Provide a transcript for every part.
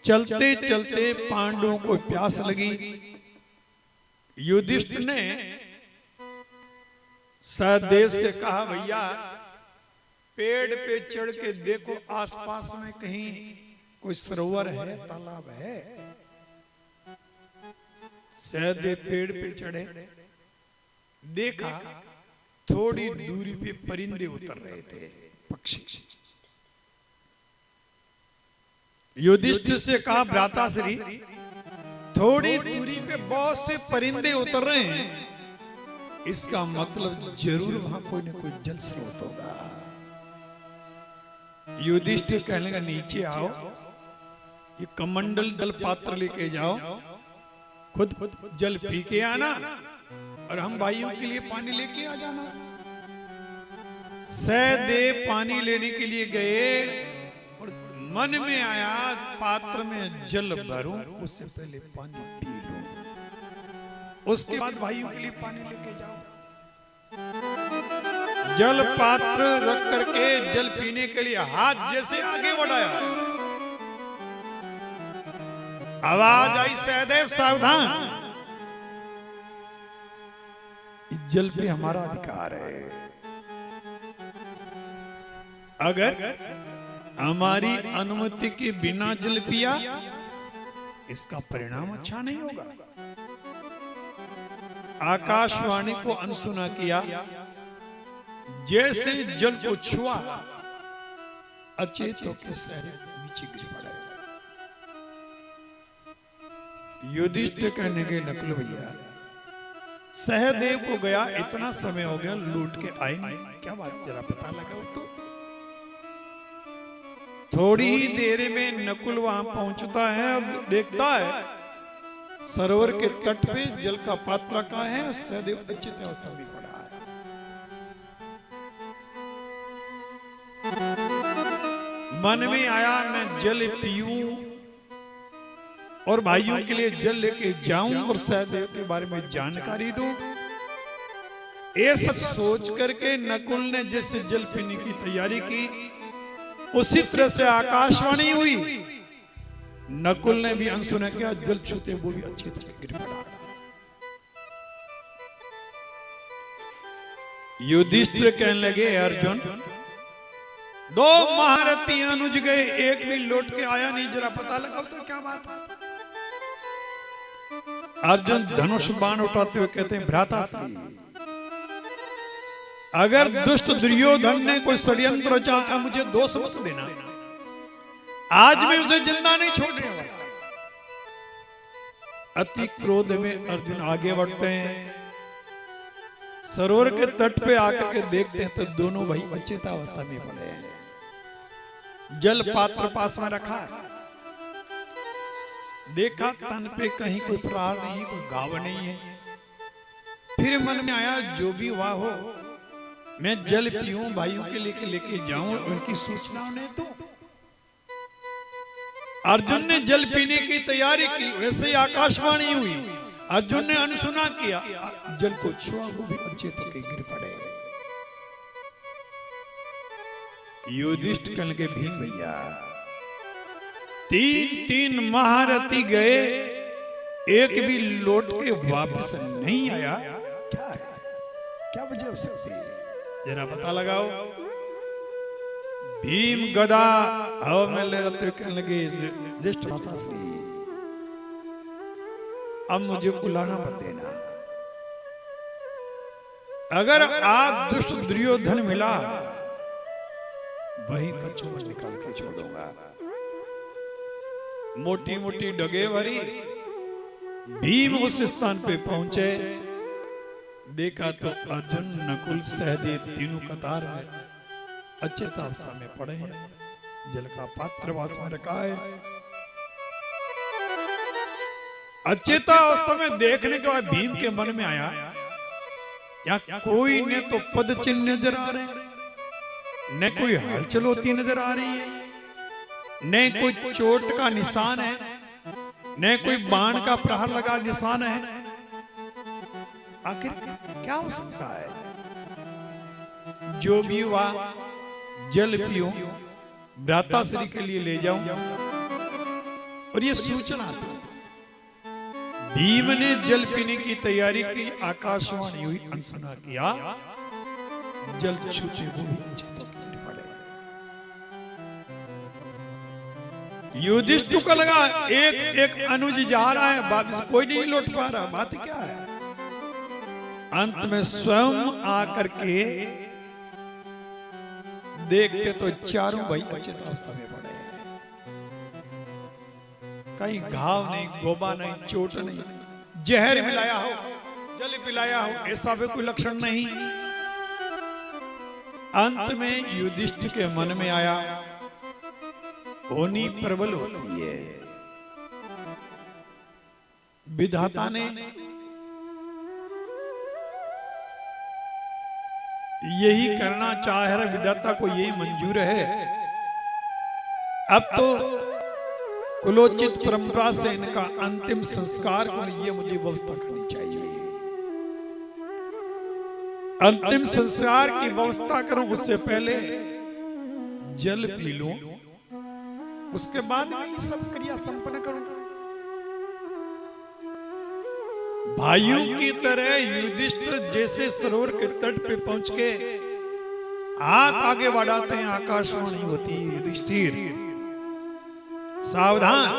चलते चलते पांडवों को प्यास लगी। युधिष्ठिर ने सहदेव से कहा, भैया पेड़ पे चढ़ के देखो आसपास में कहीं कोई सरोवर है, तालाब है। सहदेव पेड़ पे चढ़े, देखा थोड़ी दूरी पे परिंदे उतर रहे थे, पक्षी। युधिष्ठिर से कहा, भ्राताश्री थोड़ी दूरी पे बहुत से परिंदे उतर रहे हैं, इसका मतलब जरूर वहां कोई न कोई जल स्रोत होगा। युधिष्ठिर कहने का, नीचे आओ, ये कमंडल जल पात्र लेके जाओ, खुद जल पी के आना और हम भाइयों के लिए पानी लेके आ जाना। सहदेव पानी लेने के लिए गए और मन में आया पात्र में जल भरूं, उससे पहले पानी पी लूं, उसके बाद भाइयों के लिए पानी लेके जाओ। जल पात्र रख करके जल पीने के लिए हाथ जैसे आगे बढ़ाया, आवाज आई, सहदेव सावधान, जल पे हमारा अधिकार है। अगर हमारी अनुमति के बिना जल पिया, इसका परिणाम अच्छा नहीं होगा। आकाशवाणी को अनसुना किया, जैसे जल को छुआ, अचेत होकर सहदेव नीचे गिर पड़े। युधिष्ठिर कहने के, नकुल भैया सहदेव को गया इतना समय हो गया, लूट के आए नहीं, क्या बात जरा पता लगा। तो थोड़ी ही देर में नकुल वहां पहुंचता है और देखता है सरोवर के तट पे जल का पात्र रखा है और सहदेव अचित अवस्था में पड़ा है। मन में आया मैं जल पीऊं और भाइयों के लिए जल लेके जाऊं और सहदेव के बारे में जानकारी दूं। ऐसा सोच करके नकुल ने जैसे जल पीने की तैयारी की, उसी तरह से आकाशवाणी हुई। नकुल ने भी अनसुना किया, जल छूते वो भी अच्छे तरह गिर पड़ा। युधिष्ठिर कहने लगे, अर्जुन दो महारथी अनुज गए, एक भी लौट के आया नहीं, जरा पता लगाओ तो क्या बात है। अर्जुन धनुष बाण उठाते हुए कहते हैं, भ्राताश्री अगर दुष्ट दुर्योधन ने कोई षड्यंत्र रचा है, मुझे दोष मत देना, आज मैं उसे जिंदा नहीं छोड़ने वाला। अति क्रोध में अर्जुन आगे बढ़ते हैं, सरोवर के तट पे आकर के देखते हैं तो दोनों भाई अचेत अवस्था में पड़े हैं। जल पात्र पास में रखा है, देखा तन पे कहीं कोई प्रहार नहीं, कोई घाव नहीं है। फिर मन में आया, जो भी हुआ हो, मैं जल पीऊं, भाइयों के लेके जाऊं, उनकी सूचना उन्हें दूं। अर्जुन ने जल पीने की तैयारी की, वैसे ही आकाशवाणी हुई। अर्जुन ने अनसुना किया, जल को छुआ, वो भी अच्छे तो के गिर पड़े। युधिष्ठिर कहने के, भीम भैया तीन महारथी गए, एक भी लौट के वापस नहीं आया, क्या है, क्या वजह हो सकती है, जरा पता लगाओ। भीम गदा हवा में ले रहे कहने लगे, ज्येष्ठ भ्राताश्री अब मुझे उलाना मत देना। अगर आप दुष्ट दुर्योधन मिला, वही कच्चू में निकाल के छोड़ूंगा। मोटी मोटी डगे भरी भीम उस स्थान पे पहुंचे, देखा तो अर्जुन नकुल सहदेव तीनों कतार में अचेत अवस्था में पड़े हैं, जल का पात्र वास में रखा है। अचेत अवस्था में देखने के बाद भीम के मन में आया, या कोई ने तो पद चिन्ह नजर आ रहे हैं, न कोई हलचल होती नजर आ रही है, न कोई चोट का निशान है, न कोई बाण का प्रहार लगा निशान है। आखिर क्या हो सकता है? जो भी हुआ, जल पियो, भ्राताश्री के लिए ले जाऊं, और ये सूचना थी। भीम ने जल पीने की तैयारी की, आकाशवाणी हुई, अनसुना किया, जल छूते वो भी अचेत होकर गिर पड़े। युधिष्ठिर को लगा एक एक अनुज जा रहा है, वापस कोई नहीं लौट पा रहा, बात क्या है। अंत में स्वयं आकर के देखते तो चारों भाई अचेत अवस्था में पड़े। कहीं घाव नहीं, गोबा नहीं, चोट नहीं, जहर मिलाया हो, जल पिलाया हो, ऐसा भी कोई लक्षण नहीं। अंत में युधिष्ठिर के मन में आया, होनी प्रबल होती है। विधाता ने यही करना चाह रहा, विधाता को यही मंजूर है। अब तो कुलोचित परंपरा से इनका अंतिम संस्कार को ये मुझे व्यवस्था करनी चाहिए। अंतिम संस्कार की व्यवस्था करूं, उससे पहले जल पी लूं, उसके बाद में ये सब क्रिया संपन्न करूं। भाइयों की तरह युधिष्ठिर जैसे सरोवर के तट पे पहुंच के हाथ आगे बढ़ाते हैं, आकाशवाणी होती है, युधिष्ठिर सावधान,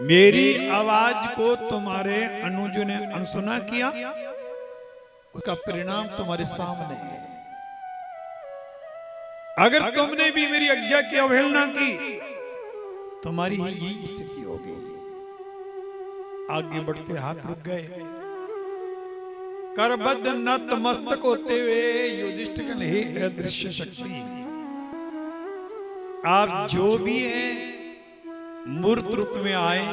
मेरी आवाज को तुम्हारे अनुजों ने अनसुना किया, उसका परिणाम तुम्हारे सामने है। अगर तुमने भी मेरी आज्ञा की अवहेलना की, तुम्हारी ही यही स्थिति होगी। आगे बढ़ते हाथ रुक गए, करबद्ध नत मस्तक होते हुए युधिष्ठिर ने, हे अदृश्य शक्ति, आप जो भी हैं मूर्त रूप में आए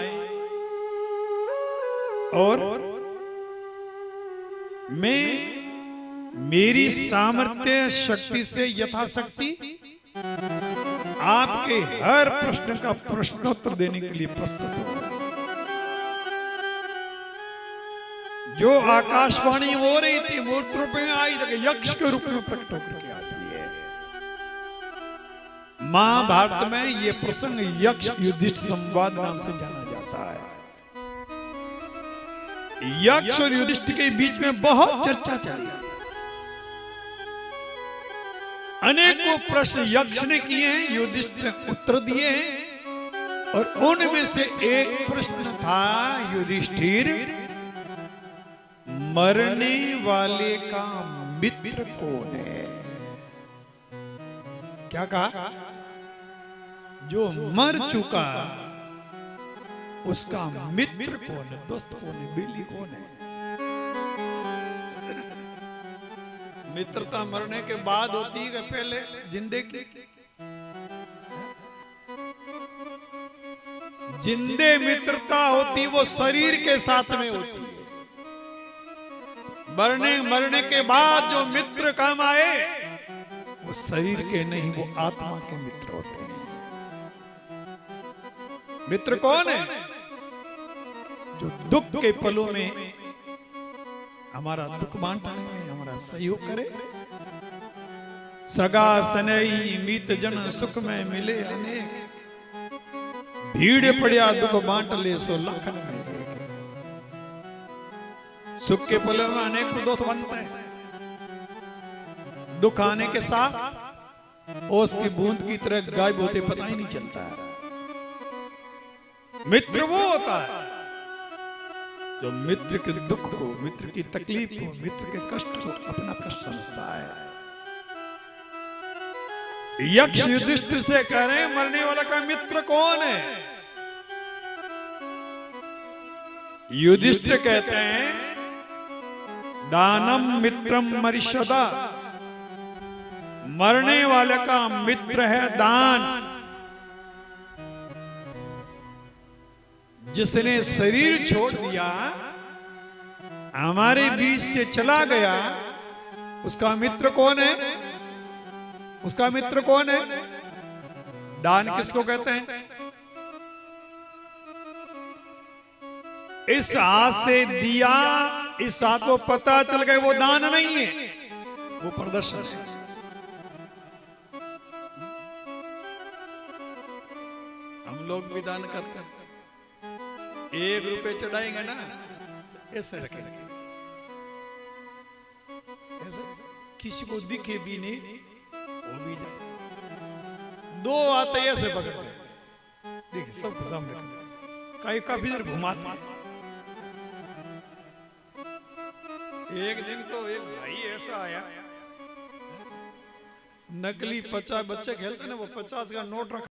और मैं मेरी सामर्थ्य शक्ति से यथाशक्ति आपके हर प्रश्न का प्रश्नोत्तर देने के लिए प्रस्तुत हूं। जो आकाशवाणी हो रही थी मूर्त रूप में आई, यक्ष के रूप में प्रकट होकर के आती है। महाभारत में यह प्रसंग यक्ष युधिष्ठिर संवाद नाम से जाना जाता है। यक्ष और युधिष्ठिर के बीच में बहुत चर्चा चली, अनेकों प्रश्न यक्ष ने किए हैं, युधिष्ठिर ने उत्तर दिए हैं। और उनमें से एक प्रश्न था, युधिष्ठिर, मरने वाले का मित्र कौन है? क्या कहा? जो मर चुका उसका मित्र कौन है, दोस्त कौन है, बेली कौन है? मित्रता मरने के बाद होती है, पहले जिंदगी? जिंदे मित्रता होती वो शरीर के साथ में होती है। मरने के बाद जो मित्र काम आए वो शरीर के नहीं, वो आत्मा के मित्र होते हैं। मित्र कौन है? जो दुख के पलों में हमारा दुख बांटने में हमारा सहयोग करे। सगा सनई मीत जन सुख में मिले अनेक, भीड़ पड़िया दुख बांट ले सो लाखन में। सुख के पलों में अनेक दोस्त बनते हैं, दुख आने के साथ ओस की बूंद की तरह गायब होते पता ही नहीं चलता है। मित्र वो होता है जो मित्र के दुख को, मित्र की तकलीफ को, मित्र के कष्ट को अपना कष्ट समझता है। यक्ष युधिष्ठिर से कह रहे हैं, मरने वाला का मित्र कौन है? युधिष्ठिर कहते हैं, दानम मित्रम मरिषदा, मरने वाले का मित्र है दान। जिसने शरीर छोड़ दिया, हमारे बीच से चला गया, उसका मित्र कौन है? उसका मित्र कौन है? दान किसको कहते हैं? इस हाथ से दिया, इस हाथ को पता चल गया वो दान नहीं है, वो प्रदर्शन है। हम लोग भी दान करते हैं। 1 रुपए चढ़ाएंगे ना, ऐसे रखेंगे, ऐसे किसी को दिखे भी नहीं, वो भी जाए। 2 आते ऐसे पकड़ते, देखिए सबके सामने काफी देर घुमाते हैं। एक दिन तो एक भाई ऐसा आया, नकली 50 बच्चे खेलते ना, वो 50 का नोट रखा